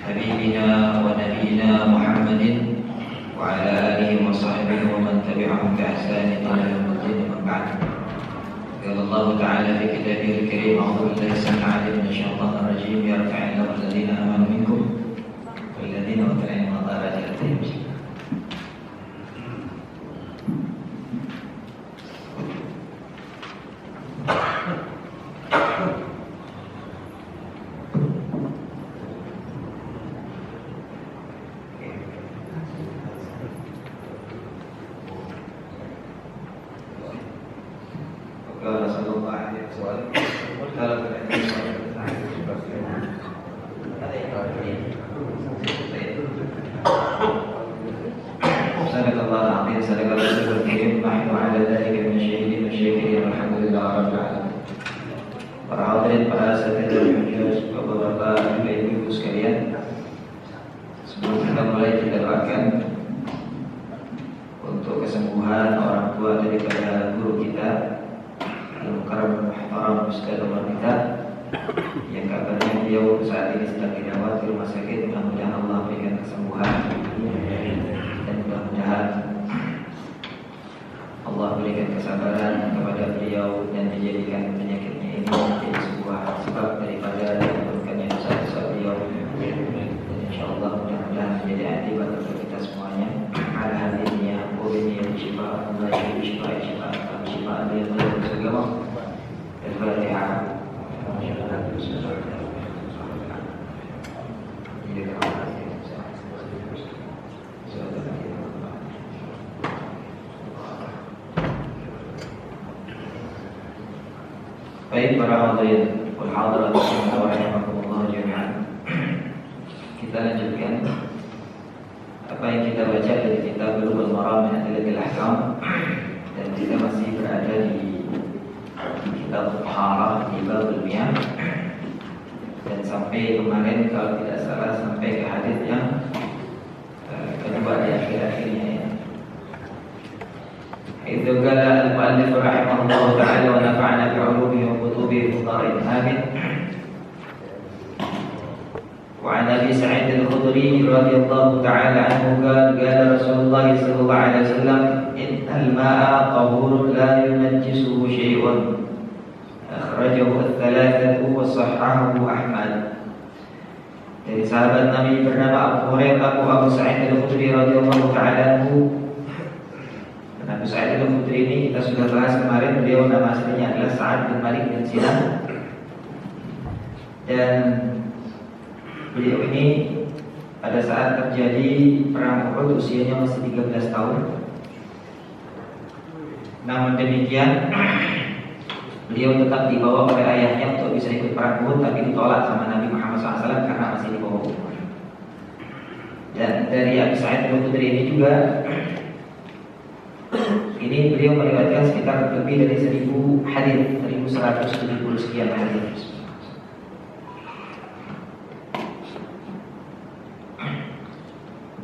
حبيبنا ونبينا محمد وعلى آله وصحبه ومن تبعهم بإحسان إلى يوم الدين. أما بعد، قال الله تعالى في كتابه الكريم: أعوذ بالله السميع العليم من الشيطان الرجيم، يرفع الله الذين آمنوا منكم والذين أوتوا العلم درجات. Para hadirin, para asatidz dan hujjah, bapak-bapak, ibu-ibu sekalian, sebelum kita mulai, kita doakan untuk kesembuhan orang tua daripada guru kita, Al-Mukarram Muhtaram Ustaz Umar kita, yang kabarnya beliau saat ini sedang dirawat di rumah sakit. Mudah-mudahan Allah berikan kesembuhan dan mudah-mudahan Allah berikan kesabaran kepada beliau dan menjadikan penyakitnya ini menjadi sebuah sebab daripada menurunkannya dosa-dosa beliau. Dan insyaallah mudah-mudahan menjadi akibat untuk kita semuanya. Ala hadiniya wa biniya syifa Allah syifa syifa syifa dia segala Al-Fatihah. Baik para hadirin wal hadirat rahimakumullah jami'an. Kita lanjutkan apa yang kita baca dari kitab Bulughul Maram min Adillatil Ahkam, dan kita masih berada di kitab Taharah di Babul Miyah, dan sampai kemarin kalau tidak salah sampai ke hadis yang kedua di akhir-akhirnya ya. Itu kala al-muallif rahimahullah ta'ala wa nafa'ana bi'ulumihi wa kutubihi fudha'in amin. Wa 'an Abi Sa'id al-Khudri radhiyallahu ta'ala anhu qala Rasulullah sallallahu alaihi wasallam innal ma'a tahurun la yunajjisuhu syai'un. Akhrajahu ats-tsalatsatu wa sahhahahu Ahmad. Dari sahabat Nabi bernama Abu Sa'id al-Khudri radhiyallahu ta'ala anhu. Abu Sa'id al-Khudri ini kita sudah bahas kemarin, beliau nama aslinya adalah Sa'ad bin Malik bin Sinan, dan beliau ini pada saat terjadi perang Uhud usianya masih 13 tahun. Namun demikian beliau tetap dibawa oleh ayahnya untuk bisa ikut perang Uhud, tapi ditolak sama Nabi Muhammad SAW karena masih di bawah umur. Dan dari Abu Sa'id al-Khudri ini juga ini beliau meriwayatkan sekitar lebih dari 1000 hadis, 1170 sekian hadis.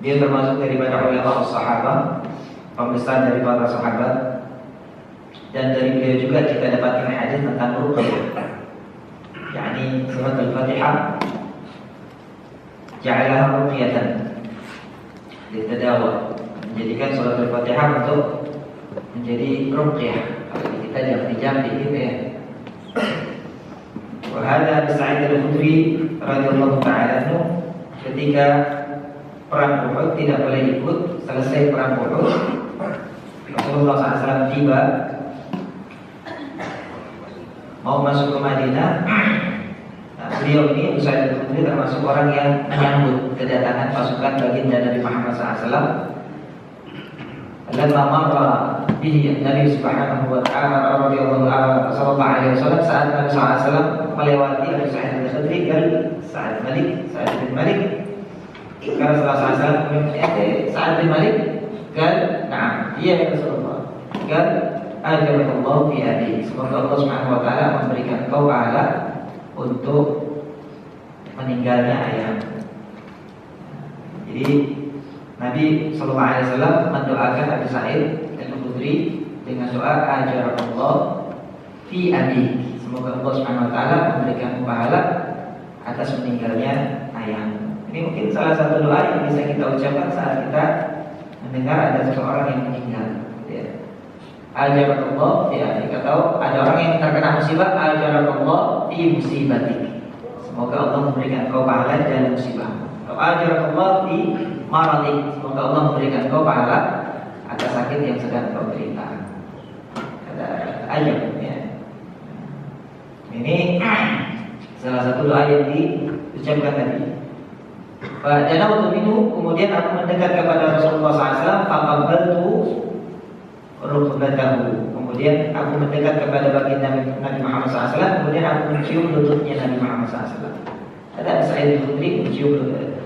Dia termasuk daripada ulama sahabat, pembesar dari para sahabat, dan dari beliau juga kita dapatkan hadis tentang ruqyah, yakni surat Al-Fatihah ja'alaha ruqyatan litadawa, menjadikan surat Al-Fatihah untuk menjadi ruqyah. Kalau kita jampi-jampi gitu ya. Wa hadza Sa'id al-Khudri radhiyallahu ta'ala anhu ketika perang Uhud tidak boleh ikut. Selesai perang Uhud, Rasulullah SAW tiba mau masuk ke Madinah. Nah, beliau ini Sa'id al-Khudri termasuk orang yang menyambut kedatangan pasukan baginda Nabi Muhammad SAW. Lamma marra bihi Nabi Subhanahu wa ta'ala radhiyallahu sallallahu alaihi wasallam, saat Nabi SAW melewati Abu Sa'id al-Khudri dan Sa'ad bin Malik. Karena Rasulullah SAW Sa'ad bin Malik kan, "Na'am, iya ya Rasulullah." Kan, "Ajarallahu fi hadi." Semoga Allah Subhanahu wa ta'ala memberikan kau pahala untuk meninggalnya ayah. Jadi Nabi Sallallahu Alaihi Wasallam mendoakan Abu Sa'id al-Khudri dengan doa ajarallah fi abi. Semoga Allah Subhanahu Wa Taala memberikan pahala atas meninggalnya ayah. Ini mungkin salah satu doa yang bisa kita ucapkan saat kita mendengar ada seseorang yang meninggal. Ya. Ajaballah, ya, kita tahu ada orang yang terkena musibah. Ajaballah fi musibatik. Semoga Allah memberikan kau pahala dalam musibah. Ajaballah fi maradik. Semoga Allah memberikan kau pahala atas sakit yang sedang kau derita. Ada ajab, ya. Ini salah satu doa yang diucapkan tadi. Dan waktu minhu, kemudian aku mendekat kepada Rasulullah SAW. Faqabbaltu rukbatahu. Kemudian aku mendekat kepada baginda Nabi Muhammad SAW. Kemudian aku mencium lututnya Nabi Muhammad SAW. Ada Sa'id al-Khudri mencium lututnya.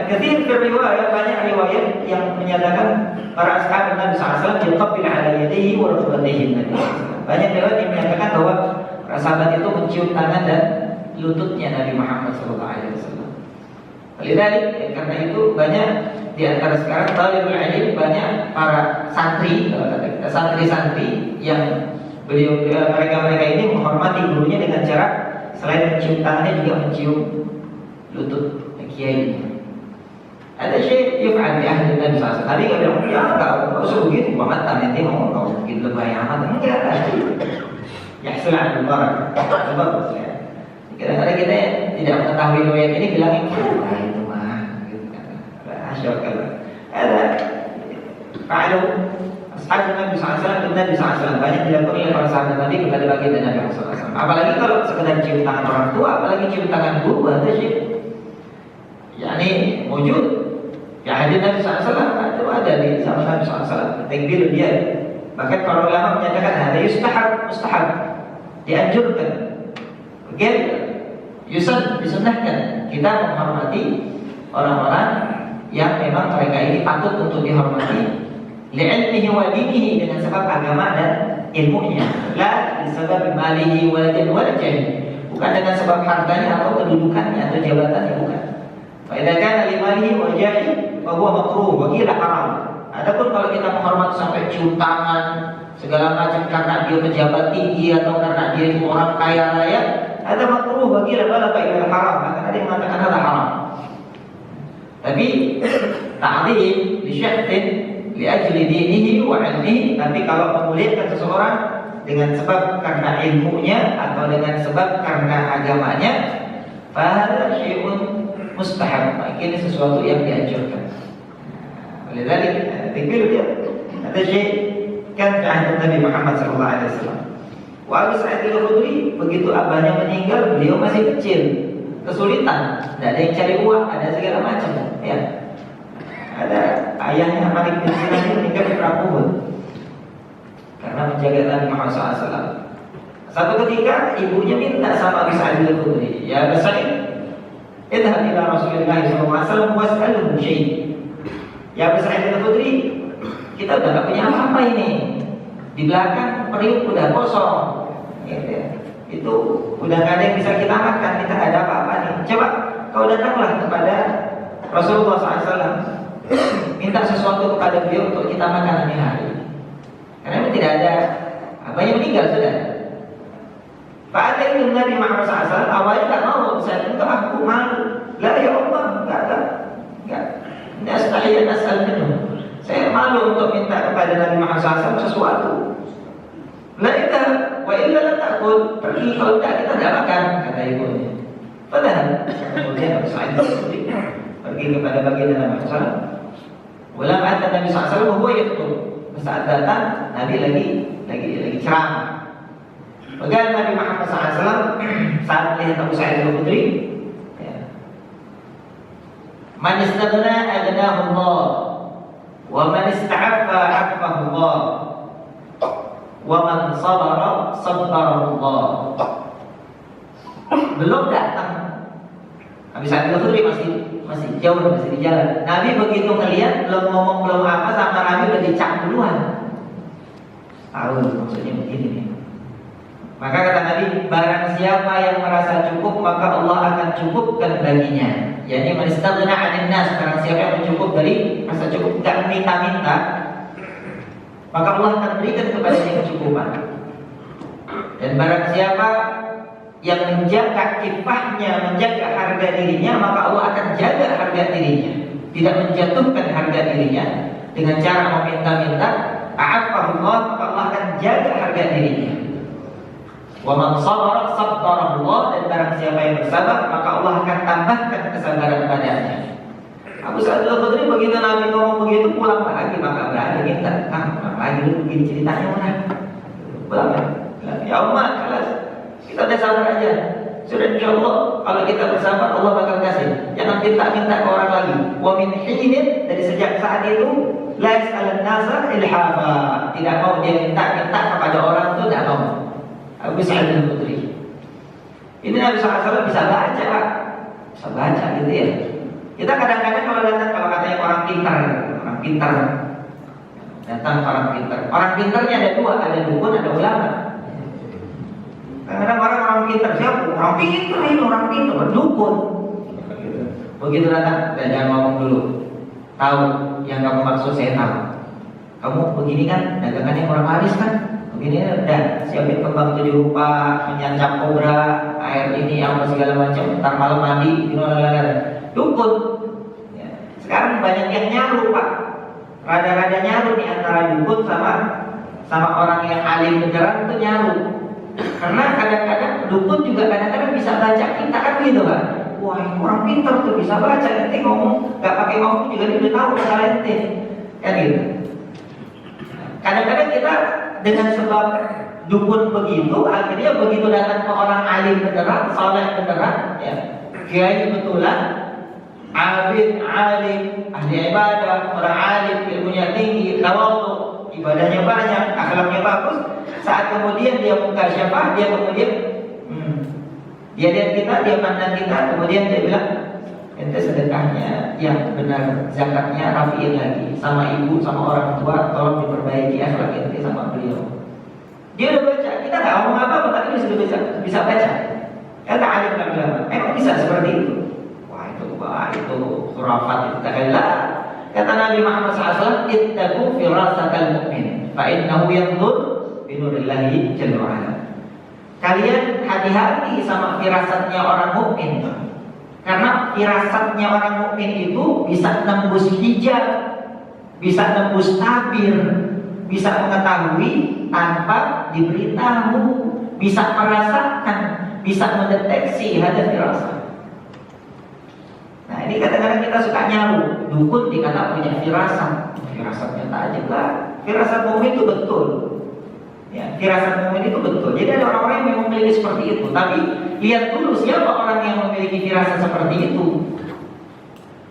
Ketika riwayat, banyak riwayat yang menyatakan para ashabat Nabi SAW yuqabbil ala yadihi wa rukbatayhi Nabi SAW. Banyak riwayat yang menyatakan bahwa para sahabat itu mencium tangan dan lututnya Nabi Muhammad SAW. Lidalik, karena itu banyak di antara sekarang talibul ilm, banyak para santri, santri-santri yang mereka ini menghormati gurunya dengan cara selain mencium tangannya juga mencium lutut kiai. Ada syekh yuf'al di ahli Nabi SAW. Tadi nggak bilang, ya nggak usah begitu banget, nanti ngomong kau begitu lebay amat, enggak. Ya selalu barak, bagus ya. Kadang-kadang kita tidak mengetahui riwayat ini bilangin, itu mah, gitu kan. Asyik ada kalau ashabat Nabi SAW, Nabi SAW banyak dilakukan oleh para sahabat Nabi kepada baginda Nabi SAW. Apalagi kalau sekedar cium tangan orang tua, apalagi cium tangan guru, ada sih. Yani wujud, ya hadir Nabi SAW itu ada di zaman Nabi SAW. Takbir dia. Bahkan para ulama menyatakan ada mustahab, dianjurkan. Oke, disunahkan kita menghormati orang-orang yang memang mereka ini patut untuk dihormati li'ilmihi wa dinihi, dengan sebab agama dan ilmunya, la disebab malihi wa jahil, bukan dengan sebab hartanya atau kedudukannya atau jabatannya, bukan. Fa idza kana li malihi wa jahil fa huwa makruh wa qila haram. Adapun kalau kita menghormati sampai cium tangan segala macam karena dia pejabat tinggi atau karena dia itu orang kaya raya, ada makruh bagi balagha ila haram, maka ada yang mengatakan ada haram. Tapi ta'dhim li syakhsin li ajli dinihi wa 'ilmihi, tapi kalau memuliakan seseorang dengan sebab karena ilmunya atau dengan sebab karena agamanya, fa hadza syai'un mustahab, ini sesuatu yang dianjurkan. Oleh dzalik dikir dia ada syai' kan ahli Nabi Muhammad SAW. Wa Abu Sa'id al-Khudri, begitu abahnya meninggal, beliau masih kecil, kesulitan, tidak ada yang cari uang, ada segala macam, ya. Ada ayahnya Malik bin Sinan meninggal di perang Uhud karena menjaga Nabi Muhammad SAW. Satu ketika ibunya minta sama Abu Sa'id al-Khudri, ya Abu Sa'id, idhab ila Rasulullah SAW was'alhu syai'. Ya Abu Sa'id al-Khudri, kita udah gak punya apa-apa ini, di belakang periuk udah kosong, itu udah gak ada yang bisa kita makan, kita gak ada apa-apa nih. Coba kau datanglah kepada Rasulullah SAW, minta sesuatu kepada beliau untuk kita makan hari hari. Karena tidak ada, abahnya meninggal sudah. Pak ada itu Nabi Muhammad SAW awalnya gak mau, saya minta aku malu. La ya Allah, enggak. Ini astahiyat asal minum. Saya malu untuk minta kepada Nabi Muhammad SAW sesuatu. La ita wa illa la ta'kul, pergi, kalau tidak kita tidak makan, kata ibunya. Padahal kemudian Abu Sa'id pergi kepada baginda Nabi SAW. Ulang ada Nabi SAW bahwa itu saat datang Nabi lagi ceramah. Bagaimana Nabi Muhammad SAW saat melihat Abu Sa'id al-Khudri, man istaghna aghnahu Allah, wa man ista'affa 'affahu Allah, wa man sabara sabbarahu Allah. Belum datang Nabi Sa'id al-Khudri masih jauh, masih di jalan. Nabi begitu ngelihat, belum ngomong belum apa, sama Nabi udah dicap duluan. Tahu maksudnya begini nih. Maka kata Nabi, barang siapa yang merasa cukup, maka Allah akan cukupkan baginya. Yani man istaghna 'anil nas, barang siapa yang mencukup dari rasa cukup, tidak minta-minta, maka Allah akan berikan kepadanya kecukupan. Dan barang siapa yang menjaga kifahnya, menjaga harga dirinya, maka Allah akan jaga harga tidak menjatuhkan harga dirinya dengan cara meminta-minta, a'afahullah, maka Allah akan jaga harga dirinya. Wa man sabara sabbarahullah, dan barang siapa yang bersabar maka Allah akan tambahkan kesabaran padanya. Abu Sa'id Al-Khudri begitu Nabi ngomong begitu, pulang lagi, maka berani minta, pulang lagi dulu begini ceritanya mana? Pulang lagi. Ya Allah, kelas kita udah sabar aja. Sudah insya Allah kalau kita bersabar Allah bakal kasih. Jangan minta-minta ke orang lagi. Wa min hinin, dari sejak saat itu la yas'alan nasa ilhafa, tidak mau dia minta-minta kepada orang itu, tidak mau. Abu Sa'id Al-Khudri ini Nabi SAW bisa baca, Pak. Bisa baca gitu ya. Kita kadang-kadang kalau datang, kalau katanya orang pintar datang orang pintarnya ada dua, ada dukun, ada ulama. Kadang-kadang orang pintar, siapa? Orang pintar, berdukun. Begitu datang, jangan ngomong dulu. Tahu yang kamu maksud, saya tahu. Kamu begini kan, dagangannya kurang laris kan? Begini udah siapin kembang 7 rupa, menyancap kobra, air ini apa segala macam, ntar malam mandi, dukun. Ya. Sekarang banyak yang nyaru, Pak. Rada-rada nyaru nih antara dukun sama orang yang alim beneran itu nyaru. Karena kadang-kadang dukun juga kadang-kadang bisa baca kita kan gitu, Pak. Wah, orang pintar tuh bisa baca, nanti ngomong nggak pakai ngomong juga dia udah tahu masalah ente, kan gitu. Kadang-kadang kita dengan sebab dukun begitu, akhirnya begitu datang ke orang alim beneran, saleh beneran, ya, kiai betulan, abid, alim, ahli ibadah, orang alim, ilmunya tinggi, tawadhu, ibadahnya banyak, akhlaknya bagus. Saat kemudian dia buka siapa, dia kemudian dia lihat kita, dia pandang kita, kemudian dia bilang, ente sedekahnya yang benar, zakatnya rapiin lagi, sama ibu, sama orang tua, tolong diperbaiki akhlak ente sama beliau. Dia udah baca, kita nggak ngomong apa-apa, tapi dia sudah bisa baca. Kata alim dan ulama, emang bisa seperti itu? Wah itu khurafat, itu takillah. Kata Nabi Muhammad SAW, ittaqu firasatal mu'min, fa innahu yanzur binurillahi jalla wa'ala. Kalian hati-hati sama firasatnya orang mukmin, karena firasatnya orang mukmin itu bisa tembus hijab, bisa tembus tabir, bisa mengetahui tanpa diberitahu, bisa merasakan, bisa mendeteksi ada firasat. Nah ini kadang-kadang kita suka nyaru, dukun dikata punya firasatnya tajam lah. Firasat mukmin itu betul. Ya, firasat mukmin itu betul. Jadi ada orang-orang yang memang memiliki seperti itu. Tapi lihat dulu siapa orang yang memiliki firasat seperti itu.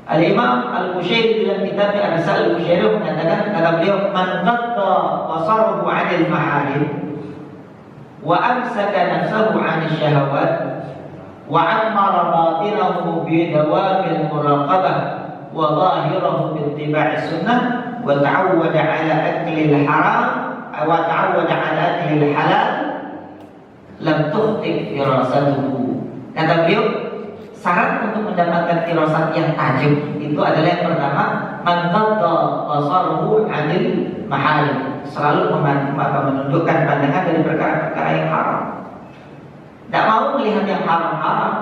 Al-Imam Al-Qushairi dalam kitabnya Ar-Risal Al-Qushairi mengatakan, kata beliau, man qatta basarahu 'anil maharim wa amsaka nafsahu 'anil syahawat wa 'ammara batinahu bi dawamil muraqabah wa zahirahu bi ittiba'i sunnah wa ta'awwada 'ala akli al-haram wa ta'awwada 'ala akli al-halal lam tukhti firasatuhu. Kata beliau, syarat untuk mendapatkan firasat yang tajam itu adalah yang pertama, man qadda basaruhu 'anil maharim, selalu menundukkan pandangan dari perkara-perkara yang haram. Tidak mau melihat yang haram-haram.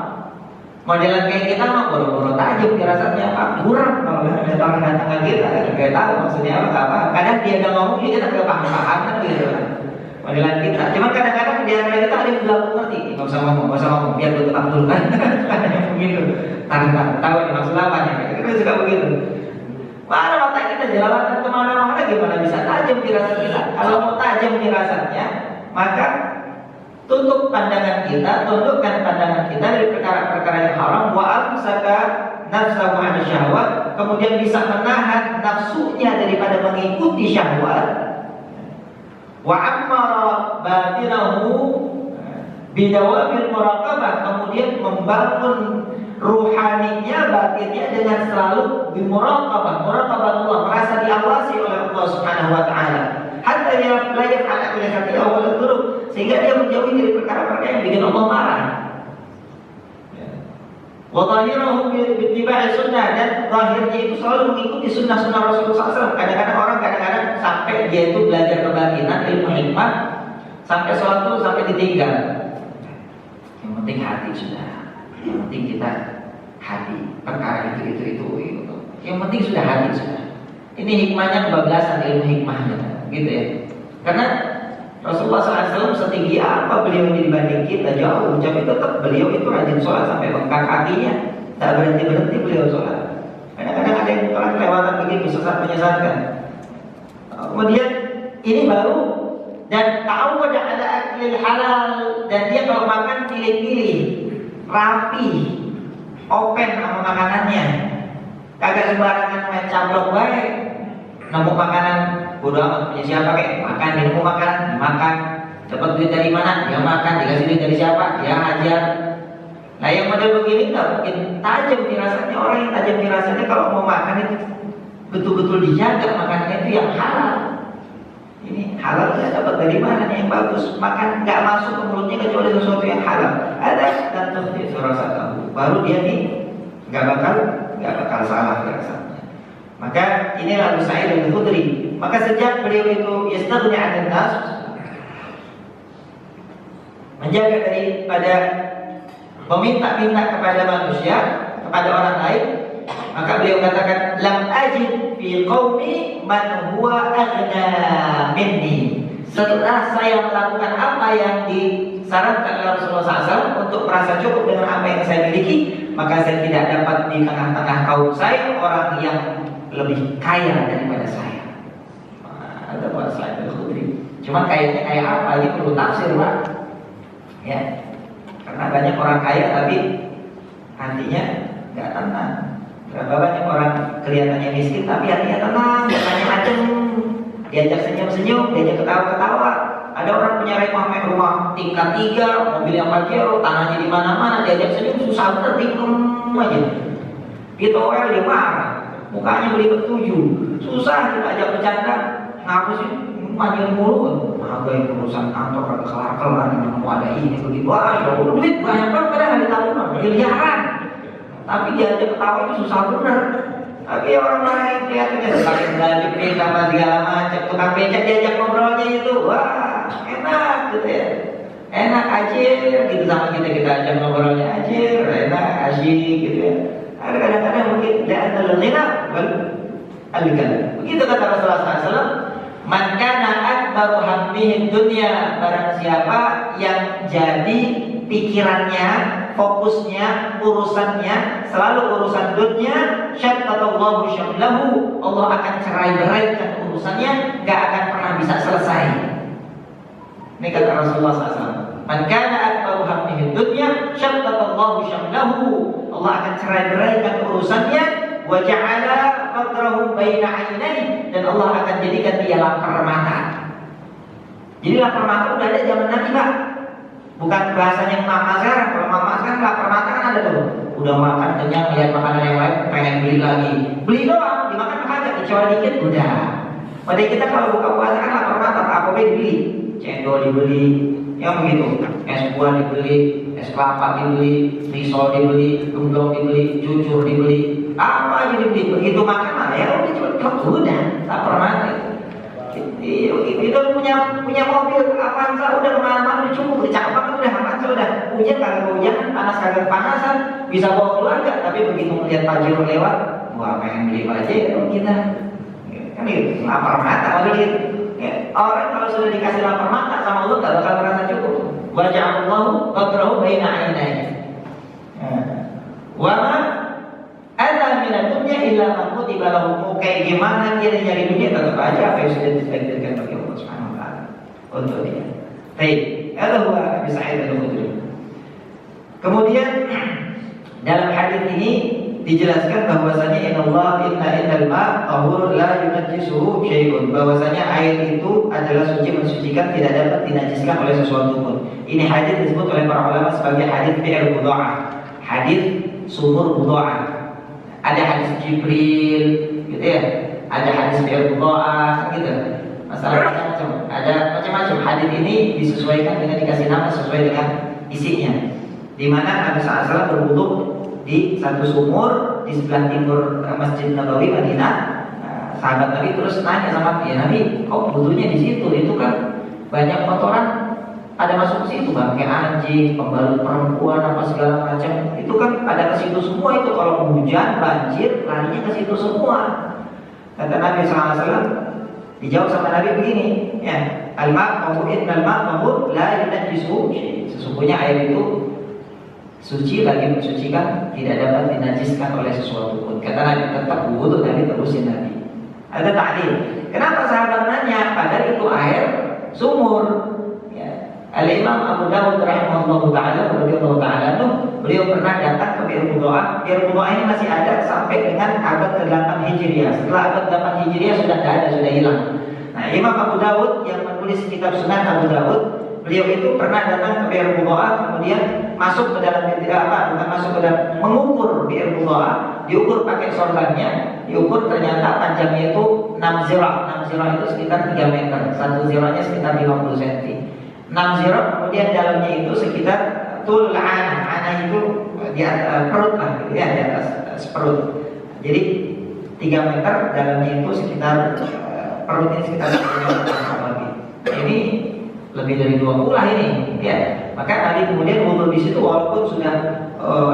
Modelan kayak kita mah boro-boro tajam firasatnya apa? Buram kalau ada orang datang ke kita, nggak tahu maksudnya apa. Kadang dia udah ngomong kita nggak paham kan gitu. Modelan kita. Cuma kadang-kadang di antara kita ada yang belum ngerti. Nggak usah ngomong, biar gue tetap dulu kan. Kadang begitu. Tahu nih maksud apa nih? Kita suka begitu. Mana mata kita jalan kemana-mana, gimana bisa tajam firasat kita? Kalau mau tajam firasatnya, maka tutup pandangan kita, tundukkan pandangan kita dari perkara-perkara yang haram. Wa amsaka nafsahu 'an syahwat, kemudian bisa menahan nafsunya daripada mengikuti syahwat. Wa ammara batinahu bidawamil muraqabah, kemudian membangun ruhaninya, batinnya dengan selalu bimuraqabah, muraqabah Allah, merasa diawasi oleh Allah Subhanahu wa taala. Hatta la yaf'ala illa khati'ah wa dzunub, sehingga dia menjauhi dari perkara-perkara yang bikin Allah marah. Wa dhahirahu bi ittiba'i sunnah, dan zahirnya itu selalu mengikuti sunnah-sunnah Rasulullah SAW. Kadang-kadang orang sampai dia itu belajar kebatinan, ilmu hikmah, sampai sholat itu sampai ditinggal. Yang penting hati sudah, yang penting kita hati perkara itu. Yang penting sudah hati sudah. Ini hikmahnya kebablasan ilmu hikmahnya, gitu ya. Karena Rasulullah SAW setinggi apa beliau ini dibanding kita jauh, tapi tetap beliau itu rajin sholat sampai bengkak kakinya, tak berhenti beliau sholat. Kadang-kadang ada yang orang kelewatan begini menyesatkan. Kemudian ini baru dan tahu ada aklil halal, dan dia kalau makan pilih-pilih, rapi, open sama makanannya, kagak sembarangan main cablok baik. Nemu makanan bodoh amat punya siapa kayak makan, dia nemu makanan dimakan, dapat duit dari mana dia makan, dikasih duit dari siapa dia hajar. Nah yang model begini nggak mungkin tajam firasatnya. Orang yang tajam firasatnya kalau mau makan itu betul-betul dijaga makanannya itu yang halal. Ini halalnya dapat dari mana nih yang bagus, makan nggak masuk ke mulutnya kecuali sesuatu yang halal. Ada dan tuh firasat baru dia nih nggak bakal salah firasatnya. Maka inilah Abu Sa'id Al-Khudri. Maka sejak beliau itu yastaghni 'anil nas, menjaga daripada meminta-minta kepada manusia, kepada orang lain, maka beliau katakan lam ajid fi qaumi man huwa aghna minni. Setelah saya melakukan apa yang disarankan oleh Rasulullah SAW untuk merasa cukup dengan apa yang saya miliki, maka saya tidak dapat di tengah-tengah kaum saya orang yang lebih kaya daripada saya. Ada Pak Sa'id Al-Khudri. Cuma kayaknya kayak apa? Ini perlu tafsir, Pak. Ya, karena banyak orang kaya tapi hatinya nggak tenang. Berapa banyak orang kelihatannya miskin tapi hatinya tenang, bukannya adem, diajak senyum-senyum, diajak ketawa-ketawa. Ada orang punya rumah tingkat 3, mobil yang Pajero, tanahnya di mana-mana, diajak senyum susah bener, dikem aja. Ditowel dia marah. Mukanya beli ketujuh, susah kita ajak bercanda, ngapa sih maju mulu? Apa yang urusan kantor kagak kelar yang mau ada ini begitu, wah ya udah duit banyak banget kadang ada tabungan miliaran, tapi dia aja ketawa itu susah bener. Tapi orang lain kelihatannya semakin belajar sama segala macam, tukang becak diajak ngobrolnya itu, wah enak gitu ya, enak aja gitu sama kita ajak ngobrolnya aja, enak asyik gitu ya. Ada kadang-kadang mungkin tidak ada lelena, algan. Begitu kata Rasulullah SAW, man kana akbaru hammihi dunya, barang siapa yang jadi pikirannya, fokusnya, urusannya selalu urusan dunia, syattatallahu syamlahu, Allah akan cerai-beraikan urusannya, nggak akan pernah bisa selesai. Ini kata Rasulullah SAW. Man kana akbaru hammihi dunya, syattatallahu syamlahu, Allah akan cerai-beraikan urusannya, wa ja'ala fadrahu baina 'ainaihi, dan Allah akan jadikan dia lapar mata. Jadi lapar mata udah ada zaman Nabi, Pak. Bukan bahasanya mama sekarang. Kalau mama sekarang lapar mata kan ada tuh. Udah makan kenyang, lihat makanan yang lain pengen beli lagi. Beli doang, dimakan aja, kecuali dikit udah. Padahal kita kalau buka puasa kan lapar mata, apa dibeli? Cendol dibeli, yang begitu. Es buah dibeli, es kelapa dibeli, risol dibeli, gemblong dibeli, cucur dibeli, apa aja dibeli. Begitu makan lah ya udah lapar mata. Itu punya mobil Avanza udah kemana-mana udah cukup, udah cakep banget udah Avanza udah hujan kagak hujan, panas kagak panasan, bisa bawa keluarga. Tapi begitu melihat Pajero lewat, wah pengen beli Pajero kita, kan gitu, lapar mata maksudnya gitu. Ya, orang kalau sudah dikasih lapar mata sama Allah gak bakal merasa cukup. Wa ja'allahu qadrahu baina 'ainaihi. Wa ma ada minat dunia illa man kutiba lahu. Kayak gimana dia nyari dunia, tetap aja apa yang sudah ditakdirkan bagi Allah Subhanahu wa taala untuk dia. Baik, ada huwa Abi Sa'id Al-Khudri. Kemudian dalam hadis ini dijelaskan bahwasanya innal ma' tahur la yunajjisuhu syai'un, bahwasanya air itu adalah suci, mensucikan, tidak dapat dinajiskan oleh sesuatu pun. Ini hadis disebut oleh para ulama sebagai hadis bi'r budha'ah, hadis sumur budha'ah. Ada hadis Jibril gitu ya, ada hadis bi'r budha'ah gitu. Masalah macam-macam, ada macam-macam. Hadis ini disesuaikan dengan dikasih nama sesuai dengan isinya. Di mana Nabi SAW berwudu di satu sumur di sebelah timur Masjid Nabawi Madinah. Sahabat Nabi terus nanya sama dia, Nabi, kok wudunya di situ? Itu kan banyak kotoran. ada masuk ke situ bang, kayak anjing, pembalut perempuan, apa segala macam, itu kan ada ke situ semua itu. Kalau hujan, banjir, larinya ke situ semua. Kata Nabi SAW, dijawab sama Nabi begini, ya, al-ma' tahur, innal ma' tahur, la yunajjisuhu syai'. Sesungguhnya air itu suci, lagi mensucikan, tidak dapat dinajiskan oleh sesuatu pun. Kata Nabi, tetap wudu, Nabi terusin Nabi. Ada ta'lil. Kenapa sahabat nanya? Padahal itu air sumur. Al-Imam Abu Dawud rahimahullah ta'ala beliau pernah datang ke Bir Budoa. Bir Budoa ini masih ada sampai dengan abad ke-8 Hijriah. Setelah abad 8 Hijriah sudah tidak ada, sudah hilang. Nah, Imam Abu Dawud yang menulis kitab Sunan Abu Dawud, beliau itu pernah datang ke Bir Budoa, kemudian masuk ke dalam mengukur Bir Budoa, diukur pakai sorbannya, diukur ternyata panjangnya itu 6 zira'. 6 zira' itu sekitar 3 meter, 1 zira'nya sekitar 50 cm. 6 zira', kemudian dalamnya itu sekitar tul ana itu di atas perut lah, gitu ya, di atas perut. Jadi 3 meter, dalamnya itu sekitar perut ini sekitar 1 meter lebih. Ini lebih dari 2 lah ini, ya. Maka Nabi kemudian wudu di situ walaupun sudah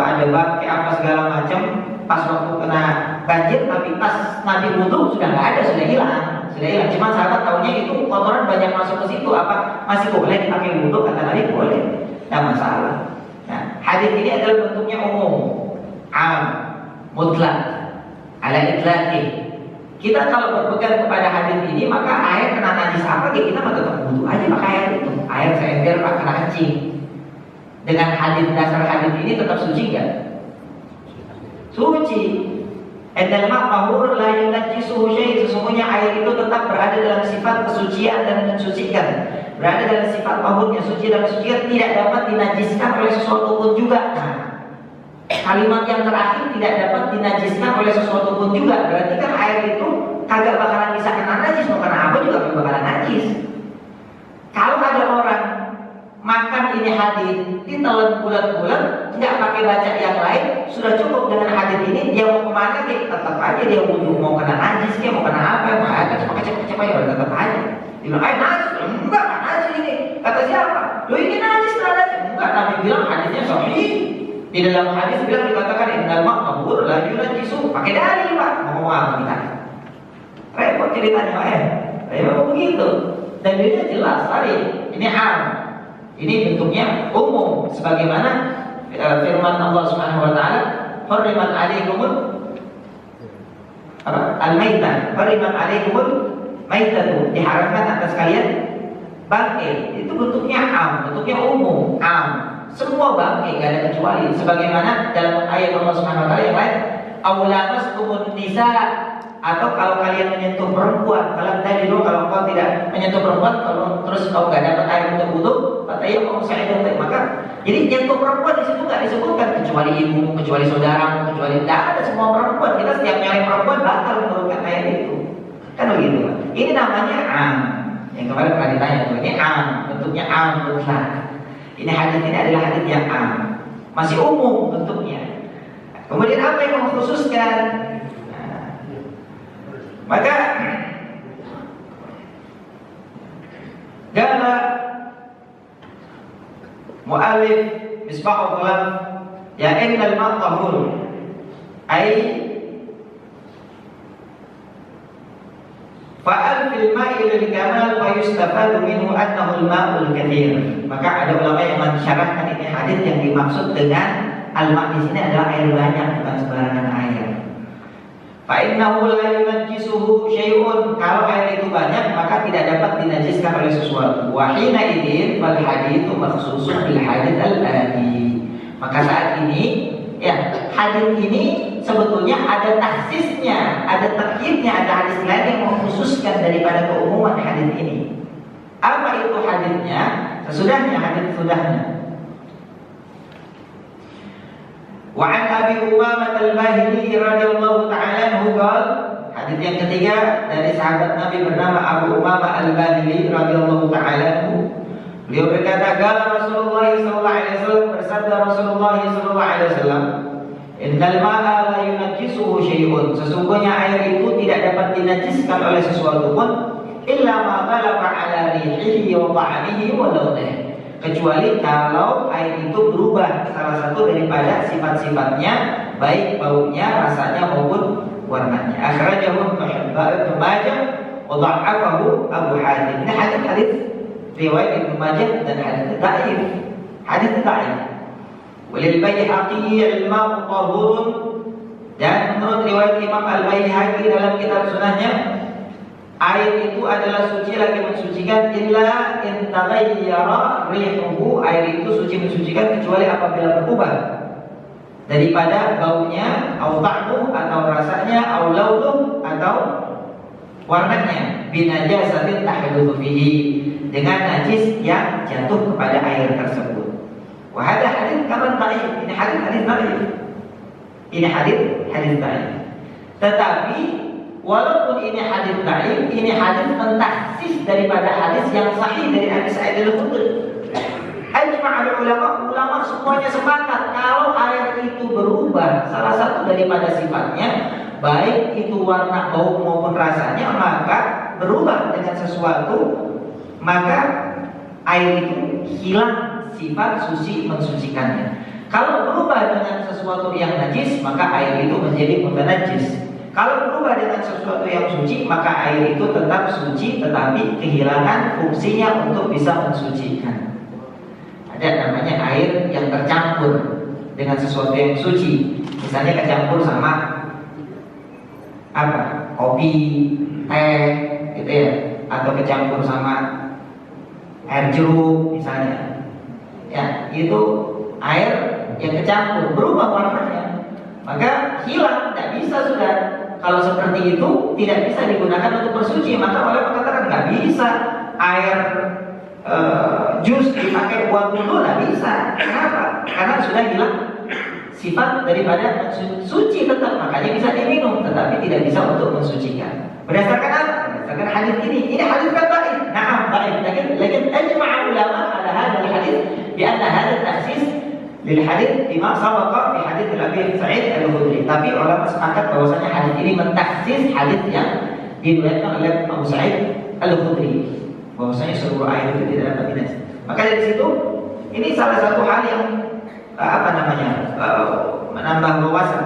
ada bangkai apa segala macam, pas waktu kena banjir, tapi pas Nabi wudu sudah nggak ada, sudah hilang. Cuma sahabat tahunya itu kotoran banyak masuk ke situ, apa masih boleh dipakai wudu? Kata Nabi boleh, tidak masalah. Nah, hadis ini adalah bentuknya umum, am, mutlak, ala itlaqi. Kita kalau berpegang kepada hadis ini, maka air kena najis apa, kita mah tetap wudu aja pakai air itu. Air seember pak kena kencing. Dengan hadis dasar hadis ini tetap suci nggak? Suci. Innal ma' tahur la yunajjisuhu syai'. Sesungguhnya air itu tetap berada dalam sifat kesucian dan mensucikan. Berada dalam sifat tahurnya, suci dan mensucikan, tidak dapat dinajiskan oleh sesuatu pun juga. Nah, kalimat yang terakhir tidak dapat dinajiskan oleh sesuatu pun juga. Berarti kan air itu kagak bakalan bisa kena najis, mau kena apa juga kagak bakalan najis. Kalau ada orang makan ini hadis, ditelan bulat-bulat, nggak pakai baca yang lain, sudah cukup dengan hadis ini. Dia mau kemana, dia tetap aja dia wudu, mau kena najis, dia mau kena apa, mau kecap ya tetap aja. Dia bilang, najis, enggak najis ini. Kata siapa? Lo ini najis, enggak. Nabi bilang hadisnya sahih. Di dalam hadis bilang dikatakan innal ma' tahur la yunajjisuhu. Pakai dalil pak, mau apa kita? Repot ceritanya pak ya. Memang begitu. Dalilnya jelas tadi. Ini am. Ini bentuknya umum, sebagaimana firman Allah Subhanahu wa taala, "Hurrimat 'alaikumul al-maitah." Hurrimat 'alaikumul maitah, diharamkan atas kalian bangkai. Itu bentuknya am, bentuknya umum, am. Semua bangkai, enggak ada kecuali. Sebagaimana dalam ayat Allah Subhanahu wa taala yang lain, "Aulamastumun nisa." Atau kalau kalian menyentuh perempuan, kalau kau tidak menyentuh perempuan, kalau terus kau nggak dapat air untuk wudu, katanya kamu saya dapat. Maka jadi nyentuh perempuan di situ nggak disebutkan kecuali ibu, kecuali saudara, kecuali tidak ada, semua perempuan. Kita setiap nyari perempuan batal menurunkan ayat itu. Kan begitu. Ini namanya am. Yang kemarin pernah ditanya tuh, ini am, bentuknya am mutlak. Ini hadis ini adalah hadis yang am, masih umum bentuknya. Kemudian apa yang mengkhususkan? Maka gala mu'allif misbahul qalam ya innal ma' tahur ay fa'al fil ma'i lil kamal fa yustafadu minhu annahu al-ma'ul katsir. Maka ada ulama yang mensyarahkan ini hadis yang dimaksud dengan al-ma' di sini adalah air banyak, bukan sembarangan air. Fa'innahu la yunajjisuhu syai'un. Kalau air itu banyak maka tidak dapat dinajiskan oleh sesuatu. Wa hina idzin fal haditsu makhsusun bil hadits al-ati. Maka saat ini ya, hadis ini sebetulnya ada taksisnya, ada takyidnya, ada hadis lain yang mengkhususkan daripada keumuman hadis ini. Apa itu hadisnya? Sesudahnya hadis sudahnya. Wa an Abi Umamah al-Bahili radhiyallahu ta'ala anhu qala, hadis yang ketiga dari sahabat Nabi bernama Abu Umamah al-Bahili radhiyallahu ta'ala anhu, beliau berkata, qala Rasulullah sallallahu alaihi wasallam, bersabda Rasulullah sallallahu alaihi wasallam, innal ma'a la yunajjisuhu syai'un. Sesungguhnya air itu tidak dapat dinajiskan oleh sesuatu pun illa ma ghalaba ala rihihi wa ta'amihi wa lawnihi. kecuali kalau air itu berubah salah satu daripada sifat-sifatnya, baik baunya, rasanya maupun warnanya. Akhrajahu Ibnu Majah wa dha'afahu Abu Hatim. Ini hadis riwayat Ibnu Majah dan hadis dhaif. Hadis dhaif. Walil Baihaqi al-ma'u tahurun, dan menurut riwayat Imam Al-Baihaqi dalam kitab sunahnya, air itu adalah suci lagi mensucikan illa in taghayyara rihuhu, air itu suci mensucikan kecuali apabila berubah daripada baunya, au ta'mu atau rasanya, au launuh atau warnanya, binajasatin tahdutsu fihi, dengan najis yang jatuh kepada air tersebut. Wa hadha hadits kaman dhaif, ini hadis dhaif. Ini hadis dhaif. Tetapi walaupun ini hadis dhaif, ini hadis mentaksis daripada hadis yang sahih dari Abi Sa'id Al-Khudri. Ajma'ul ulama semuanya sepakat kalau air itu berubah salah satu daripada sifatnya, baik itu warna, bau maupun rasanya, maka berubah dengan sesuatu, maka air itu hilang sifat suci mensucikannya. Kalau berubah dengan sesuatu yang najis, maka air itu menjadi mutanajjis. Kalau berubah dengan sesuatu yang suci, maka air itu tetap suci, tetapi kehilangan fungsinya untuk bisa mensucikan. Ada namanya air yang tercampur dengan sesuatu yang suci. Misalnya kecampur sama apa? Kopi, teh, gitu ya, atau kecampur sama air jeruk misalnya. Ya, itu air yang kecampur, berubah warnanya, maka hilang, tidak bisa sudah. Kalau seperti itu tidak bisa digunakan untuk bersuci, maka ulama mengatakan nggak bisa air jus dipakai buat wudu, nggak bisa. Kenapa? Karena sudah hilang sifat daripada suci tetap, makanya bisa diminum, tetapi tidak bisa untuk mensucikan. Berdasarkan apa? Berdasarkan hadis ini. Ini hadis kan baik. Nah, baik. Lakin ajma'a ulama ala hadal hadis bi anna hadal taksis lil hadis bima sabaqa fi hadis Abi Sa'id Al-Khudri. Tapi ulama sepakat bahwasanya hadis ini mentaksis hadis yang diriwayatkan oleh Abu Sa'id Al-Khudri, bahwasanya seluruh air itu tidak dapat binasa. Maka dari situ ini salah satu hal yang menambah wawasan.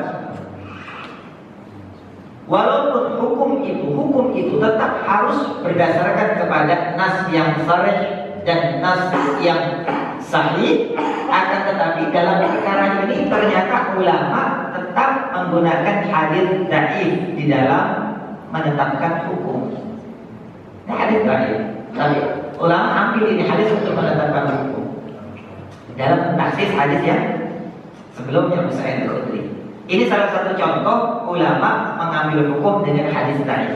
Walaupun hukum itu tetap harus berdasarkan kepada nas yang sharih dan nas yang sahih, akan tetapi dalam perkara ini ternyata ulama tetap menggunakan hadis dhaif di dalam menetapkan hukum. Ini hadis dhaif, tapi ulama ambil ini hadis untuk menetapkan hukum dalam mentaksis hadis yang sebelumnya Sa'id Al-Khudri. Ini salah satu contoh ulama mengambil hukum dengan hadis dhaif.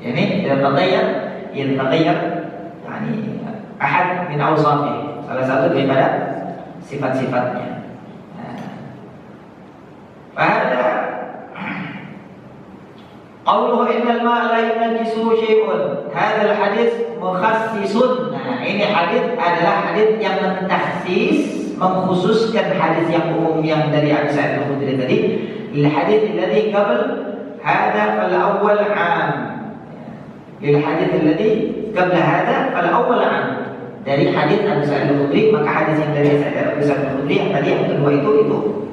Ini yataghayyar yani ahad min awsafi, salah satu daripada sifat-sifatnya. Pada qauluhu innal ma'a la yunajjisuhu syai'un, hadzal hadis mukhassisun. Nah, ini hadis adalah hadis yang mentaksis, mengkhususkan hadis yang umum yang dari Abi Sa'id Al-Khudri tadi. Lil hadis alladhi qabl hadha fal awwal 'am. Lil hadis alladhi qabla hadha fal awwal 'am. Dari hadis Abi Sa'id Al-Khudri, maka hadis yang dari Abi Sa'id Al-Khudri yang tadi yang kedua itu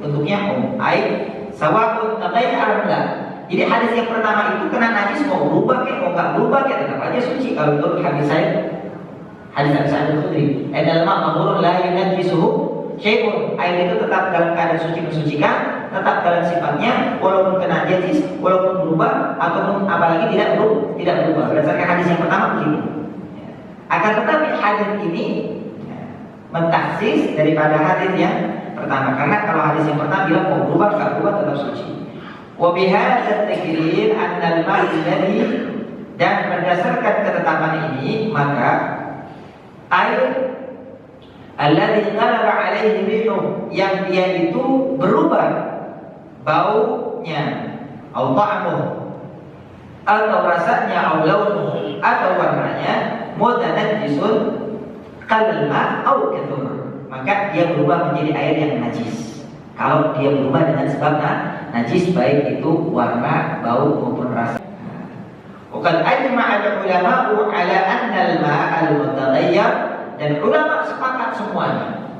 bentuknya umum. Ai sawa'un taghayyara la. Jadi hadis yang pertama itu kena najis, mau berubah kayak mau enggak berubah kayak tetap aja suci. Kalau menurut hadis Abi Sa'id Al-Khudri, "Innal ma'a tahurun la yunajjisuhu syai'un." Air itu tetap dalam keadaan suci mensucikan, tetap dalam sifatnya, walaupun kena najis, walaupun berubah ataupun apalagi tidak berubah. Berdasarkan hadis yang pertama begitu. Akan tetapi hadis ini mentaksis daripada hadis yang pertama, karena kalau hadis yang pertama bilang mau berubah enggak berubah tetap suci. Wa bihadzal takrir annal ma'a alladhi, dan berdasarkan ketetapan ini maka air alladhi ghalaba alaihi rihu, yang dia itu berubah baunya, atau ta'muh, atau rasanya, atau launuh, atau warnanya, mutanajjisun kalma au kathur, maka dia berubah menjadi air yang najis. Kalau dia berubah dengan sebab najis, baik itu warna, bau maupun rasa. Bukan ajma'al ulama'u ala anna al-ma'a al-mutaghayyar, dan ulama sepakat semuanya